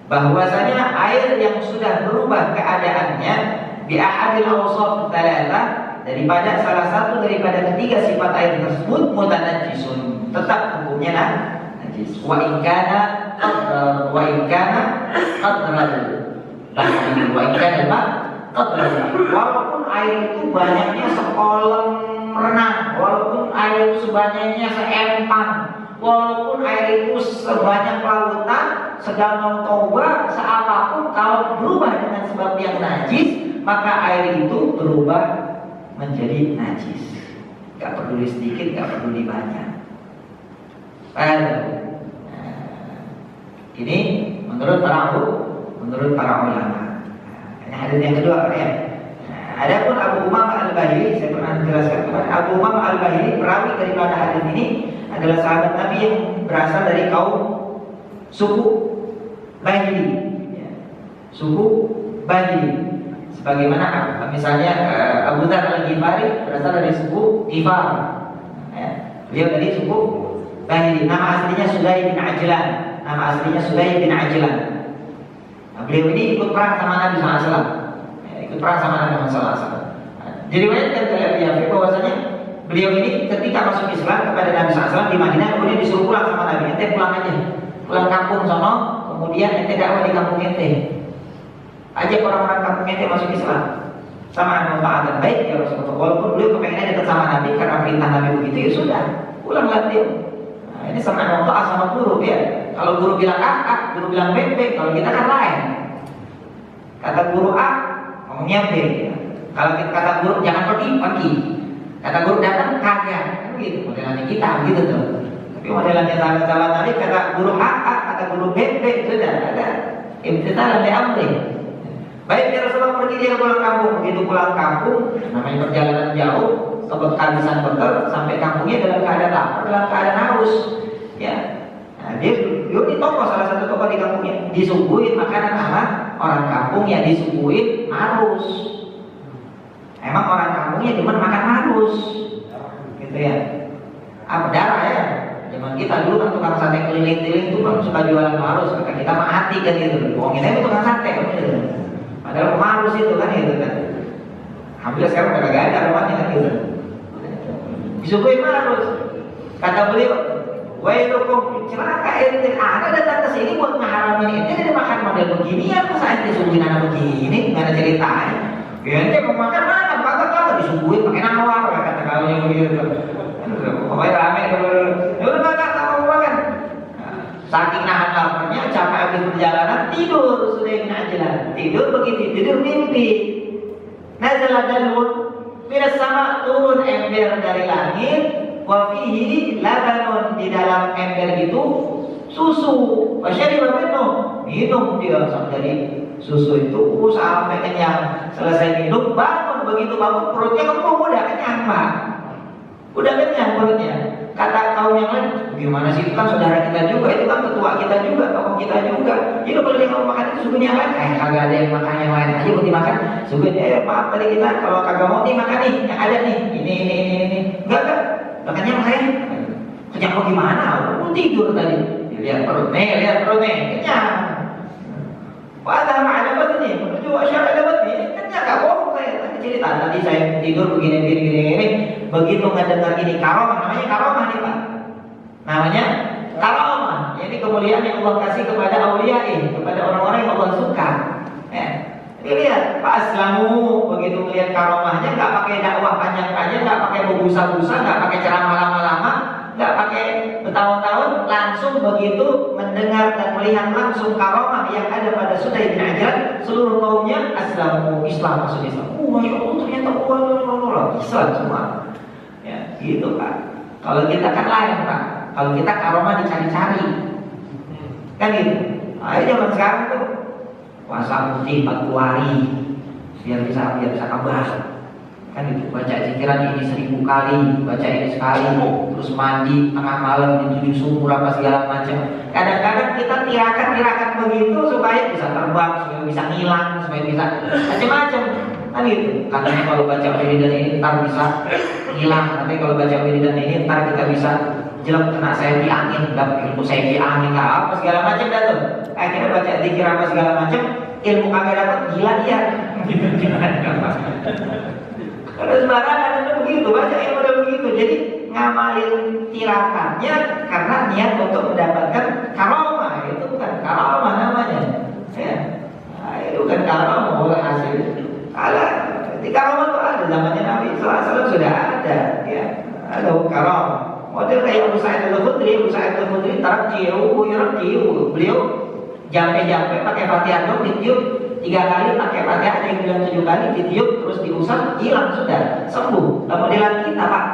bahwasanya air yang sudah berubah keadaannya bi ahadil awsaf thalatha, daripada salah satu daripada ketiga sifat air tersebut, mutanajjisun, tetap hukumnya najis. Wa in kana qadra walaupun air itu banyaknya sekolam renang, walaupun air itu sebanyaknya seempang, walaupun air itu sebanyak lautan, sedanau Toba, seapapun, kalau berubah dengan sebab yang najis, maka air itu berubah menjadi najis. Gak peduli sedikit, gak peduli banyak. Ini menurut para ulama. Ini hadis yang kedua ya. Adapun Abu Umamah Al-Bahili, saya pernah menjelaskan kemarin, Abu Umamah Al-Bahili, perawi daripada hadis ini adalah sahabat Nabi yang berasal dari kaum suku Bahili, ya. Suku Bahili. Sebagaimana misalnya Abu Dzar Al-Ghifari berasal dari suku Ghifar, ya. Beliau dari suku Bahili. Nama aslinya Sudai bin Ajlan. Nah, beliau ini ikut perang sama Nabi SAW, ya, ikut perang sama Nabi SAW. Jadi diriwayatkan oleh Abi bahwasanya beliau ini ketika masuk Islam kepada Nabi SAW di Madinah, kemudian disuruh pulang sama Nabi. Ente pulang aja, pulang kampung sono, kemudian ente dakwah di kampung ente. Ajak orang-orang kampung ente masuk Islam. Sama manfaatan baik ya Rasulullah. Walaupun beliau kepengennya dekat sama Nabi karena perintah Nabi begitu, ya sudah, pulanglah dia. Nah, ini sama manfaat sama guru ya. Kalau guru bilang A, guru bilang B. Kalau kita kan lain. Kata guru A, ngomongnya B. Kalau kita kata guru jangan pergi. Kata guru datang kagak. Gitu modelannya kita gitu tuh. Tapi modelannya sahabat-sahabat Nabi, kata guru A, kata guru B, sudah ada. Imtithalan li amri. Baik ya Rasulullah, pergi dia pulang kampung. Begitu pulang kampung, namanya perjalanan jauh, kehabisan bekal, sampai kampungnya dalam keadaan lapar, dalam keadaan haus. Ya. Nah, dia di toko, salah satu toko di kampungnya, disuguhin makanan sama orang kampung, ya disuguhin marus. Emang orang kampungnya cuma makan marus, gitu ya. Apa darah ya? Zaman kita dulu kan tukang sate keliling-keliling itu kan suka jualan marus, maka kita mah hati kan gitu. Bohongin aja tukang sate kan gitu. Padahal marus itu kan gitu kan. Alhamdulillah sekarang udah gak ada rumahnya kan gitu. Disuguhin marus. Kata beliau, wailukum, celaka ente, ada datang ke sini buat ngeharamin ente, dia makan model begini ya, masa ente disuguhin anak begini, gak ada ceritanya. Ya ente mau makan kagak disuguhin pakai nawar, kata kalau yang begitu. Pokoknya rame dulu. Ya udah kagak mau makan. Saking nahan laparnya, capek habis perjalanan, tidur sudah ingin ajalan. Tidur begitu, tidur mimpi. Nazala dalun, minas sama turun ember dari langit. Wafihi labanun, di dalam ember itu susu. Wasyariba minum dia dari susu itu sampai kenyang. Selesai minum, bangun. Begitu bangun perutnya kembung, udah kenyang Pak. Udah kenyang perutnya. Kata kaum yang lain, gimana sih, itu kan saudara kita juga, itu kan ketua kita juga, tokoh kita juga. Jadi kalau dia mau makan itu suguhnya lain, kagak ada yang makan yang lain aja mau dimakan. Suguhnya maaf tadi kita, kalau kagak mau nih makan nih, yang ada nih, ini. Enggak. Makanya saya kenyang kok gimana? Mau tidur tadi. Lihat perut nih, kenyang. Padahal ada banget nih, menuju asyara ada banget nih, kenyang gak bohong saya. Cerita tadi saya tidur begini. Begitu ngedengar ini karomah, namanya karomah nih Pak. Namanya karomah. Jadi kemuliaan yang Allah kasih kepada auliyain, kepada orang-orang yang Allah suka. Ya. Jadi lihat, Pak Aslamu begitu melihat karomahnya, nggak pakai dakwah panjang-panjang, nggak pakai berbusa-busa, nggak pakai ceramah lama-lama, nggak pakai bertahun-tahun, langsung begitu mendengar dan melihat langsung karomah yang ada pada Sudai bin Ajlan, seluruh kaumnya Aslamu, Islam, masuk Islam. Masya Allah, ternyata Islam semua. Ya, gitu Pak. Kalau kita kan lain Pak. Kalau kita karomah dicari-cari, kan gitu. Ayo zaman sekarang tuh puasa putih 40 hari biar bisa kabar. Kan gitu. Baca zikiran ini 1000 kali, baca ini sekali, terus mandi tengah malam di 7 sumur apa segala macam. Kadang-kadang kita tirakan begitu supaya bisa terbang, supaya bisa ngilang, supaya bisa macam-macam. Kan gitu. Katanya kalau baca wiridan ini ntar bisa hilang, nanti kalau baca wiridan ini ntar kita bisa jelek kena saya di angin, ilmu saya di angin apa segala macam dah tuh. Akhirnya baca zikir apa segala macam, ilmu kami dapat gila dia. Kalau sembarangan itu begitu, baca ilmu udah begitu. Jadi ngamalin tirakannya karena niat untuk mendapatkan karomah, itu bukan karomah namanya. Ya, nah, itu bukan karomah, oleh hasil. Kalau di karomah itu ada zamannya Nabi SAW sudah ada, ya, ada karomah. Model kayak Abu Sa'id Al-Khudri, tarji'u, beliau jampe-jampe pakai Fatihah dong, ditiup 3 kali, pakai Fatihah ada yang bilang 7 kali, ditiup terus diusap, hilang sudah, sembuh. Lah modelan kita Pak,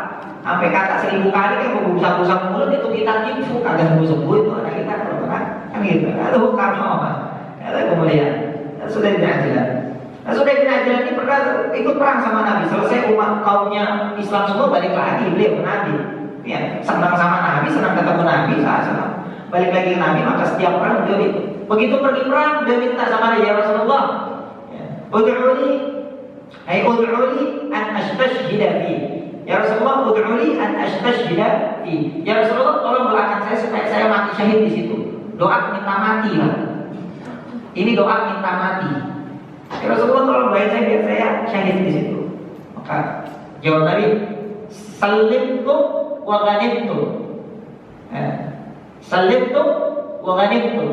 sampai kata 1000 kali kan busa-busa mulut itu kita tipu, kagak sembuh itu ada kita kalau kan gitu. Aduh karomah, ada kemudian sudah diajaran. Nah, sudah diajaran ini pernah ikut perang sama Nabi. Selesai umat kaumnya Islam semua balik lagi beliau ke Nabi. Ya, senang sama Nabi, senang ketemu Nabi, senang balik lagi ke Nabi, maka setiap perang beliau itu. Begitu pergi perang, dia minta sama dia, ya Rasulullah, ud'uli an astashhida fi. Ya Rasulullah, ud'uli an astashhida fi. Ya Rasulullah, tolong doakan saya supaya saya mati syahid di situ. Doa minta mati lah. Ini doa minta mati. Ya Rasulullah, tolong doain saya biar saya syahid di situ. Maka jawab Nabi, salimtum wa ghanimtum. Salimtum wa ghanimtum.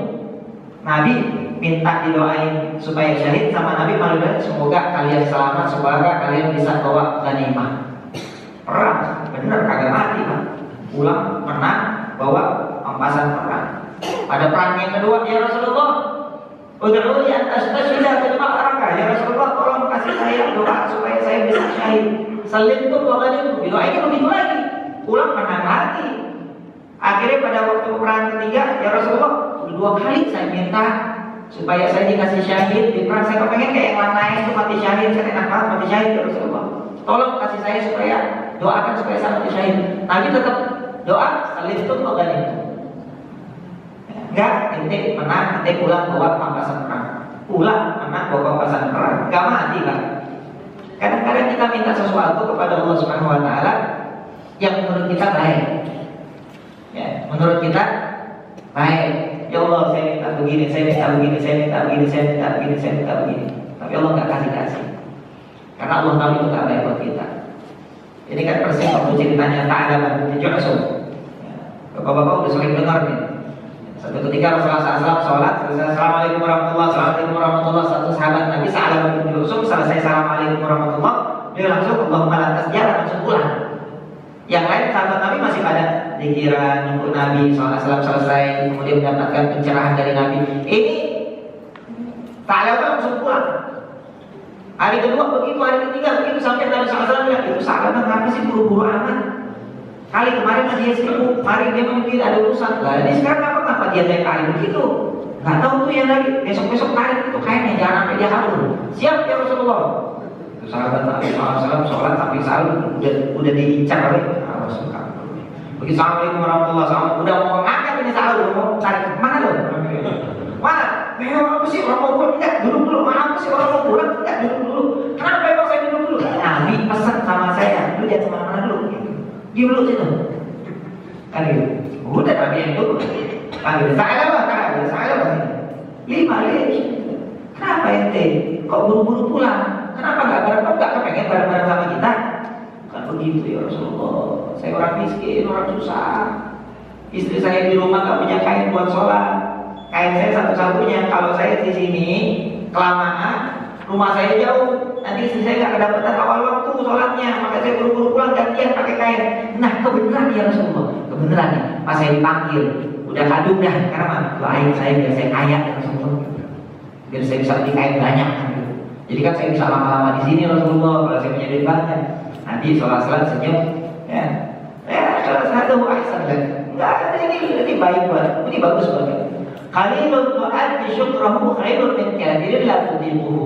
Nabi minta didoain supaya syahid, sama Nabi malah semoga kalian selamat, semoga kalian bisa bawa ghanimah. Perang, bener kagak mati Pak. Pulang menang, bawa pampasan perang. Pada perang yang kedua, ya Rasulullah, ud'uli an astashhida fil ma'rakah. Ya Rasulullah, tolong kasih saya doa supaya saya bisa syahid. Salimtum wa ghanimtum. Didoain begitu lagi. Pulang menang lagi. Akhirnya pada waktu perang ketiga, ya Rasulullah, 2 kali saya minta supaya saya dikasih syahid di perang. Saya kepengen kayak yang lain itu mati syahid, saya enak banget mati syahid ya Rasulullah. Tolong kasih saya supaya doakan supaya saya mati syahid. Nabi tetap doa, salimtum wa ghanimtum. Enggak, ente menang, ente pulang bawa pampasan perang. Pulang menang bawa pampasan perang, enggak mati Pak. Kadang-kadang kita minta sesuatu kepada Allah Subhanahu wa taala yang menurut kita baik. Ya, menurut kita baik. Ya Allah, saya minta begini, saya minta begini, saya minta begini, saya minta begini, saya minta begini. Tapi Allah nggak kasih. Karena Allah tahu itu nggak baik buat kita. Ini kan persis waktu ceritanya Ta'ala bin Ju'shum. Bapak-bapak udah sering dengar nih. Satu ketika Rasulullah SAW sholat, selesai Assalamualaikum warahmatullahi wabarakatuh, Assalamualaikum warahmatullahi wabarakatuh. Satu sahabat Nabi Ta'ala bin Ju'shum selesai Assalamualaikum warahmatullahi wabarakatuh, dia langsung Allahumma lantas jalan langsung pulang. Yang lain sahabat Nabi masih pada zikiran, nunggu Nabi SAW selesai, kemudian mendapatkan pencerahan dari Nabi. Ini Ta'ala langsung pulang. Hari kedua begitu, hari ketiga begitu, sampai Nabi SAW bilang, itu sahabat ngapa sih buru-buru amat? Kali kemarin masih sibuk, mari dia mungkin ada urusan. Lah ini sekarang kenapa dia tiap kali begitu? Gak tahu tuh ya lagi. Besok-besok tarik itu kayaknya, jangan sampai dia kabur. Siap ya Rasulullah. Itu sahabat Nabi SAW sholat sampai sahur udah diincar oleh Rasulullah. Begitu Assalamualaikum warahmatullahi wabarakatuh, udah mau ngangkat ini sahur, mau cari mana loh? Mana? Memang apa sih orang mau pulang? Enggak, dulu apa sih orang mau pulang? Enggak, dulu. Kenapa emang saya dulu? Nabi pesan sama saya, lu jangan kemana-mana dulu. Dulu situ. Kan gitu. Udah Nabi yang dulu. Panggil saya apa? 5 lagi. Kenapa ente? Kok buru-buru pulang? Kenapa nggak bareng-bareng? Nggak kepengen bareng-bareng sama kita? Kan begitu ya Rasulullah. Saya orang miskin, orang susah. Istri saya di rumah nggak punya kain buat sholat. Kain saya satu-satunya. Kalau saya di sini kelamaan, rumah saya jauh. Nanti istri saya nggak kedapatan awal waktu sholatnya. Maka saya buru-buru pulang gantian pakai kain. Nah kebenaran ya Rasulullah. Kebenaran ya. Pas saya dipanggil, udah kadung dah. Karena doain saya biar saya kaya ya Rasulullah. Biar saya bisa beli kain banyak. Jadi kan saya bisa lama-lama di sini Rasulullah. Kalau saya punya duit banyak. Nanti sholat-sholat senyum. Ya, satu ahsan kan. Enggak ada ini baik banget. Ini bagus banget. Qalilun tu'addi syukrahu khairun min kathirin la tudhiquhu.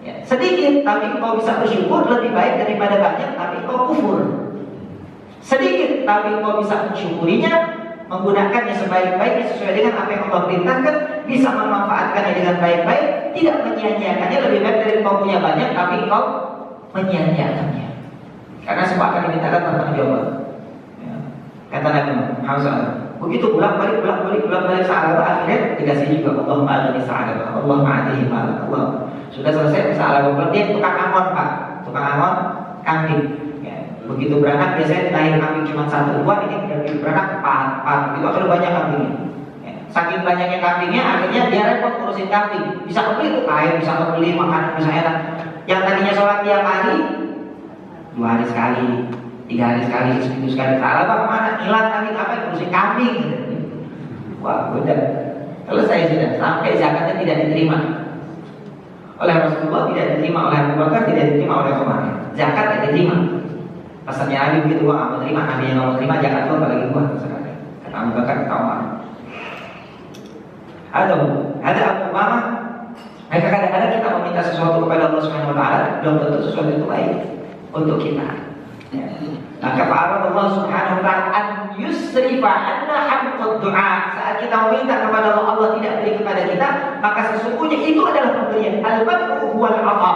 Ya, sedikit tapi kau bisa bersyukur lebih baik daripada banyak tapi kau kufur. Sedikit tapi kau bisa mensyukurinya, menggunakannya sebaik-baiknya sesuai dengan apa yang Allah perintahkan, bisa memanfaatkannya dengan baik-baik, tidak menyia-nyiakannya. Lebih baik dari kau punya banyak tapi kau menyia-nyiakannya. Karena semua akan dimintakan pertanggungjawaban. Ya. Kata Nabi Muhammad SAW. Begitu bolak-balik Sa'labah akhirnya dikasih juga Allahumma adani Sa'labah, Allahumma adihi malak, Allah. Sudah selesai Sa'labah, dia tukang angon Pak, tukang angon kambing. Ya. Begitu beranak biasanya lahir kambing cuma 1 2, ini begitu beranak 4, itu akhirnya banyak kambingnya. Ya. Saking banyaknya kambingnya akhirnya dia repot ngurusin kambing. Bisa kebeli tuh kain, bisa kebeli makanan, bisa enak. Yang tadinya sholat tiap hari 2 hari sekali, 3 hari sekali, seminggu sekali. Salah Pak kemana? Hilang lagi apa? Ngurusin kambing. Wah udah selesai sudah. Sampai zakatnya tidak diterima oleh Rasulullah, tidak diterima oleh Abu Bakar, tidak diterima oleh Umar. Zakat tidak diterima. Pesannya Nabi begitu, gua nggak mau terima. Nabi yang nggak mau terima zakat gua apalagi gua. Kata Abu Bakar, kata Umar. Ada Abu Umamah. Maka kadang-kadang kita meminta sesuatu kepada Allah Subhanahu Wa Taala, belum tentu sesuatu itu baik untuk kita. Ya. Maka Allah Subhanahu Wa Taala an yusrifa anna hamqud du'a. Saat kita meminta kepada Allah, Allah tidak beri kepada kita, maka sesungguhnya itu adalah pemberian. Al-bad'u huwal 'ata.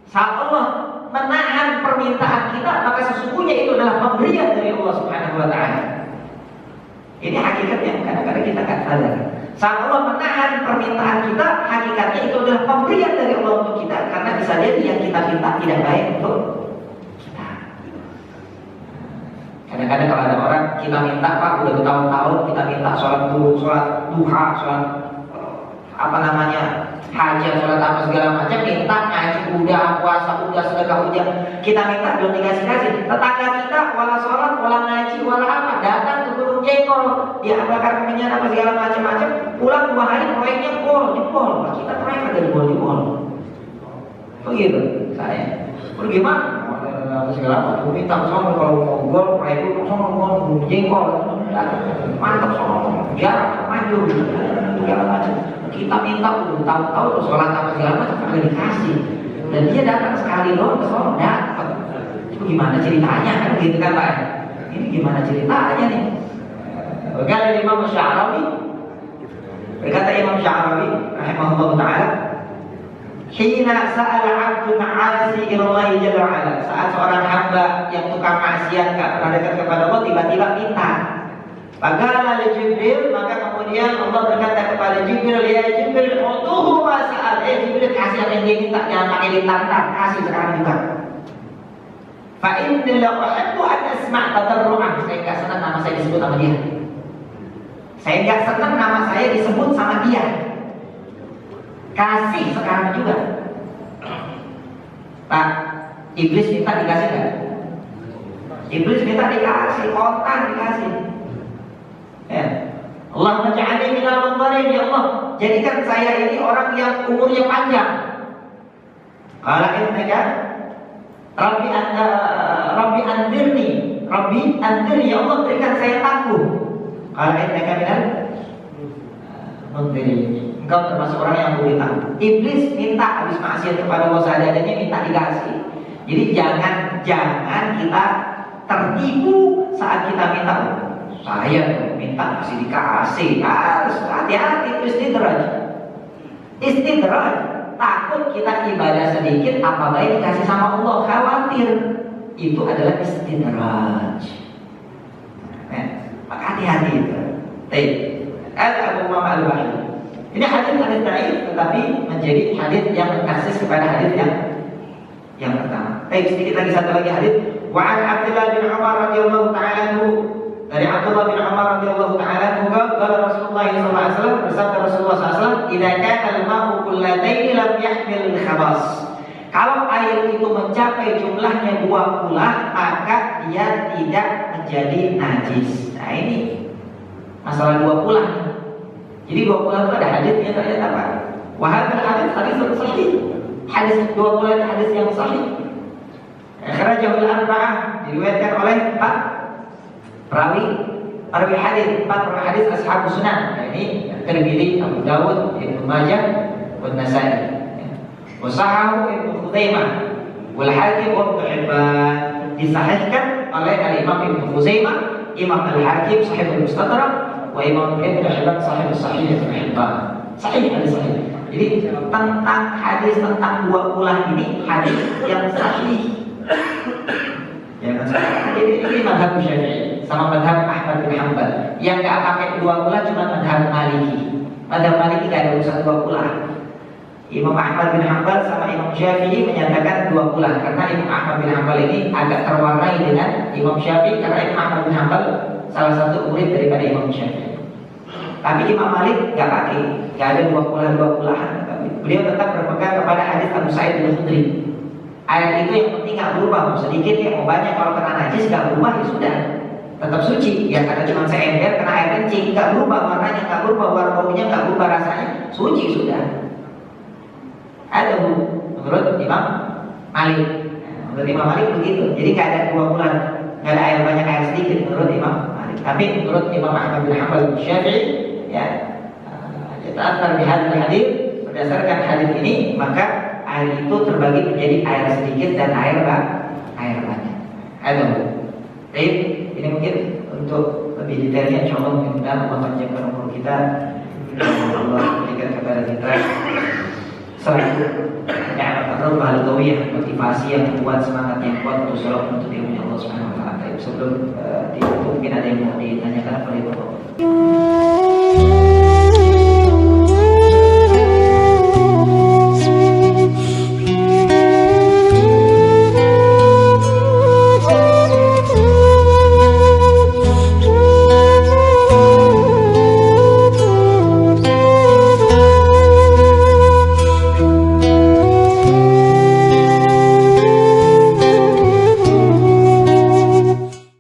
Saat Allah menahan permintaan kita, maka sesungguhnya itu adalah pemberian dari Allah Subhanahu Wa Taala. Ini hakikatnya kadang-kadang kita nggak sadar. Saat Allah menahan permintaan kita, hakikatnya itu adalah pemberian dari Allah untuk kita, karena bisa jadi yang kita minta tidak baik untuk kita. Kadang-kadang kalau ada orang kita minta Pak, udah bertahun-tahun kita minta sholat duha, sholat hajat, sholat apa segala macam, minta ngaji udah, puasa udah, sedekah udah, kita minta belum dikasih. Tetangga kita wala sholat, wala ngaji, wala apa, datang ke gunung jengkol, dia bakar minyak apa segala macam, pulang 2 hari proyeknya jebol. Kita proyek ada jebol. Begitu saya. Lu gimana? Segala macam minta sama kalau mau gol proyek itu sama gunung jengkol, mantap sama jarak maju segala macam. Kita minta udah tahu sholat apa segala macam kagak dikasih, dan dia datang sekali doang ke sono dapat. Itu gimana ceritanya kan gitu kan Pak? Ini gimana ceritanya nih? Berkata Imam Sya'rawi, rahimahullah taala, hina sa'ala 'abdun 'asi ilallahi jalla wa ala. Saat seorang hamba yang tukang maksiat enggak pernah dekat kepada Allah tiba-tiba minta. Faqala li Jibril, maka kemudian Allah berkata kepada Jibril, ya Jibril, utuhu ma sa'al. Jibril kasih apa yang dia minta, jangan pakai ditantang, kasih sekarang juga. Fa inni la uhibbu an asma' tadarru'an. Saya enggak senang nama saya disebut sama dia. Saya enggak senang nama saya disebut sama dia. Kasih sekarang juga. Pak, iblis minta dikasih enggak? Iblis minta dikasih, kontan dikasih. Ya. Allah menjadi minal munzarin, ya Allah, jadikan saya ini orang yang umurnya panjang. Qala innaka Rabbi anzirni, ya Allah, berikan saya tangguh. Qala innaka minal munzirin. Engkau termasuk orang yang boleh tangguh. Iblis minta habis maksiat kepada Allah seadanya, minta dikasih. Jadi jangan kita tertipu saat kita minta. Saya minta masih dikasih, harus hati-hati. Istidraj. Takut kita ibadah sedikit, apa baik dikasih sama Allah, khawatir. Itu adalah istidraj. Maka hati-hati itu. Abu Umamah Al-Bahili. Ini hadis dhaif, tetapi menjadi hadis yang berbasis kepada hadis yang pertama. Sedikit lagi satu lagi hadis. Wa an Abdullah bin Umar radhiyallahu ta'ala anhu. Dari Abdullah bin Umar radhiyallahu ta'ala anhu, qala Rasulullah sallallahu alaihi wasallam, bersabda Rasulullah sallallahu alaihi wasallam, "Idza kana al-ma'u kullataini lam yahmil al-khabas." Kalau air itu mencapai jumlahnya 2 kulah, maka dia tidak menjadi najis. Nah ini masalah 2 kulah. Jadi 2 kulah itu ada hadisnya ternyata apa? Wahadzal hadis sahih. Hadis 2 kulah itu hadis yang sahih. Akhrajahul arba'ah, diriwayatkan oleh 4 perawi hadis, 4 perawi hadis ashabus sunan. Ini Tirmidzi, Abu Dawud, Ibnu Majah, dan Nasa'i. Wa sahahu Ibnu Khuzaimah, wal Hakim wa Ibnu Hibban. Disahihkan oleh Al-Imam Ibnu Khuzaimah, Imam Al-Hakim Sahih Al-Mustadrak, wa Imam Ibnu Hibban Sahih Ibnu Hibban. Sahih hadis sahih. Jadi tentang hadis tentang 2 kulah ini hadis yang sahih. Ya kan? Ini mazhab Syafi'i. sama madhab Ahmad bin Hanbal. Yang nggak pakai 2 pula cuma madhab Maliki. Madhab Maliki nggak ada urusan 2 pula. Imam Ahmad bin Hanbal sama Imam Syafi'i menyatakan 2 pula, karena Imam Ahmad bin Hanbal ini agak terwarnai dengan Imam Syafi'i, karena Imam Ahmad bin Hanbal salah satu murid daripada Imam Syafi'i. Tapi Imam Malik nggak pakai, nggak ada 2 pulahan. Beliau tetap berpegang kepada hadis Abu Sa'id bin Khudri. Air itu yang penting nggak berubah, mau sedikit ya mau banyak, kalau kena najis nggak berubah ya sudah, tetap suci. Ya karena cuma seember kena air kencing, nggak berubah warnanya, nggak berubah warna baunya, nggak berubah rasanya, suci sudah. Ada menurut Imam Malik. Menurut Imam Malik begitu. Jadi nggak ada 2 bulan, nggak ada air banyak air sedikit menurut Imam Malik. Tapi menurut Imam Ahmad bin Hanbal bin Syafi'i, ya antar hadis hadis berdasarkan hadis ini, maka air itu terbagi menjadi air sedikit dan air banyak. Ada. Baik, ini mungkin untuk lebih detailnya, insyaallah mudah-mudahan Allah panjangkan umur kita, Allah berikan kepada kita selalu motivasi yang kuat, semangat yang kuat untuk selalu menuntut ilmu Allah Subhanahu wa taala. Sebelum ditutup, mungkin ada yang mau ditanyakan oleh Bapak.